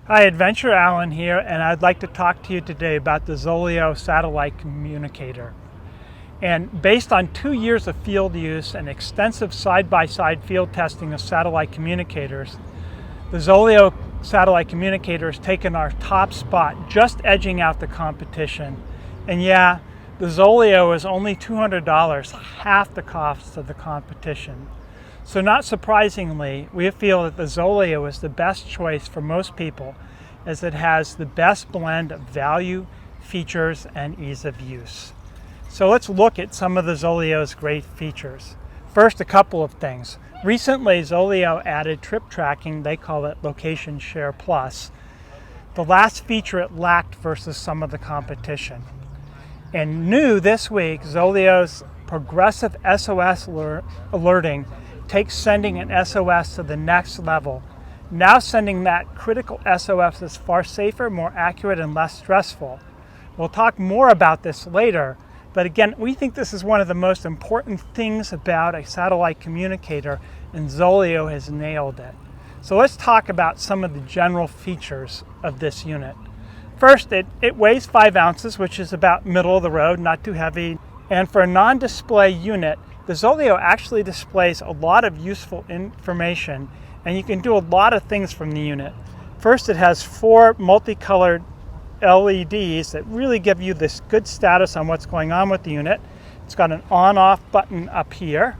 Hi, Adventure Alan here, and I'd like to talk to you today about the ZOLEO Satellite Communicator. And based on 2 years of field use and extensive side-by-side field testing of satellite communicators, the ZOLEO Satellite Communicator has taken our top spot, just edging out the competition. And yeah, the ZOLEO is only $200, half the cost of the competition. So not surprisingly, we feel that the ZOLEO is the best choice for most people, as it has the best blend of value, features, and ease of use. So let's look at some of the ZOLEO's great features. First, a couple of things. Recently, ZOLEO added trip tracking. They call it Location Share Plus. The last feature it lacked versus some of the competition. And new this week, ZOLEO's progressive SOS alerting takes sending an SOS to the next level. Now sending that critical SOS is far safer, more accurate, and less stressful. We'll talk more about this later, but again, we think this is one of the most important things about a satellite communicator, and ZOLEO has nailed it. So let's talk about some of the general features of this unit. First, it weighs 5 ounces, which is about middle of the road, not too heavy. And for a non-display unit, the ZOLEO actually displays a lot of useful information, and you can do a lot of things from the unit. First, it has 4 multicolored LEDs that really give you this good status on what's going on with the unit. It's got an on-off button up here,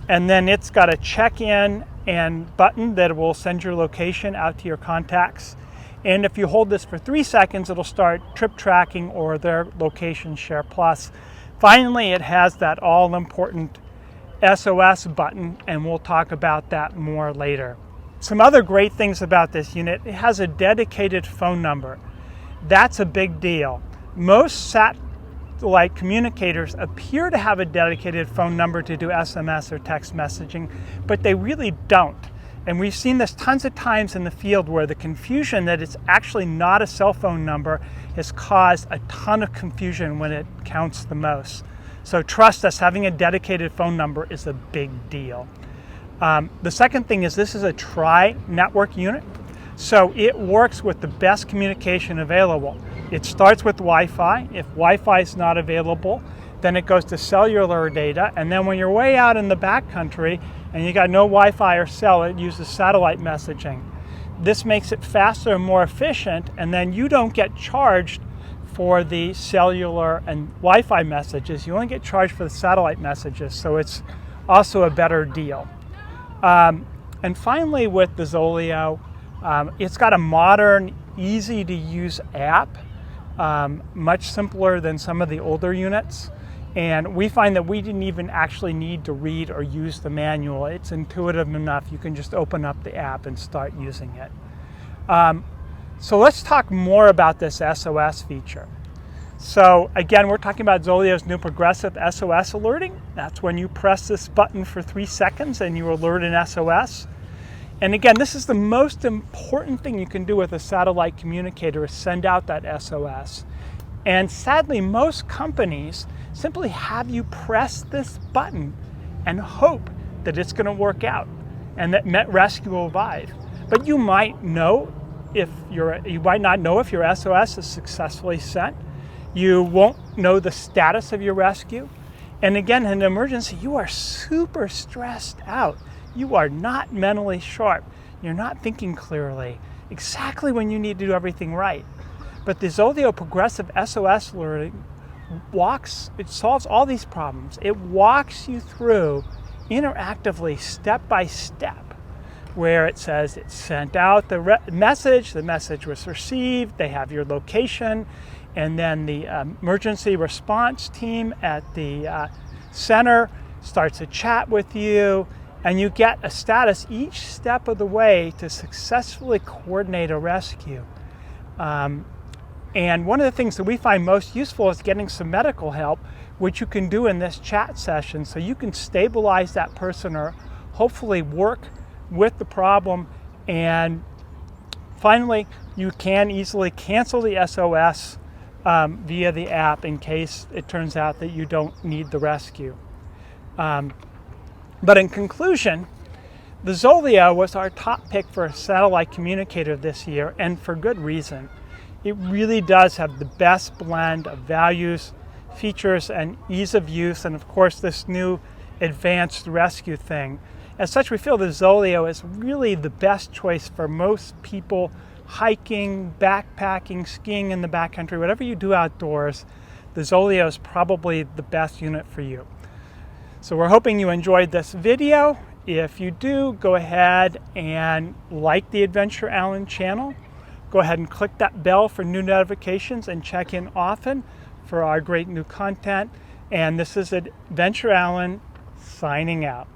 and then it's got a check-in and button that will send your location out to your contacts. And if you hold this for 3 seconds, it'll start trip tracking or their Location Share Plus. Finally, it has that all-important SOS button, and we'll talk about that more later. Some other great things about this unit: it has a dedicated phone number. That's a big deal. Most satellite communicators appear to have a dedicated phone number to do SMS or text messaging, but they really don't. And we've seen this tons of times in the field where the confusion that it's actually not a cell phone number has caused a ton of confusion when it counts the most. So trust us, having a dedicated phone number is a big deal. The second thing is this is a tri-network unit, so it works with the best communication available. It starts with Wi-Fi. If Wi-Fi is not available, then it goes to cellular data, and then when you're way out in the backcountry and you got no Wi-Fi or cell, it uses satellite messaging. This makes it faster and more efficient, and then you don't get charged for the cellular and Wi-Fi messages. You only get charged for the satellite messages, so it's also a better deal. And finally, with the ZOLEO, it's got a modern, easy-to-use app, much simpler than some of the older units. And we find that we didn't even actually need to read or use the manual. It's intuitive enough. You can just open up the app and start using it. So let's talk more about this SOS feature. So again, we're talking about ZOLEO's new progressive SOS alerting. That's when you press this button for 3 seconds and you alert an SOS. And again, this is the most important thing you can do with a satellite communicator, is send out that SOS. And sadly, most companies simply have you press this button and hope that it's going to work out and that rescue will arrive. But you might not know if your SOS is successfully sent. You won't know the status of your rescue. And again, in an emergency, you are super stressed out. You are not mentally sharp. You're not thinking clearly exactly when you need to do everything right. But the ZOLEO progressive SOS alerting it solves all these problems. It walks you through interactively, step by step, where it says it sent out the message was received, they have your location, and then the emergency response team at the center starts a chat with you, and you get a status each step of the way to successfully coordinate a rescue. And one of the things that we find most useful is getting some medical help, which you can do in this chat session, so you can stabilize that person or hopefully work with the problem. And finally, you can easily cancel the SOS via the app in case it turns out that you don't need the rescue. But in conclusion, The ZOLEO was our top pick for a satellite communicator this year, and for good reason. It really does have the best blend of values, features, and ease of use, and of course this new advanced rescue thing. As such, we feel the ZOLEO is really the best choice for most people hiking, backpacking, skiing in the backcountry, whatever you do outdoors. The ZOLEO is probably the best unit for you. So we're hoping you enjoyed this video. If you do, go ahead and like the Adventure Allen channel. Go ahead and click that bell for new notifications and check in often for our great new content. And this is Adventure Allen signing out.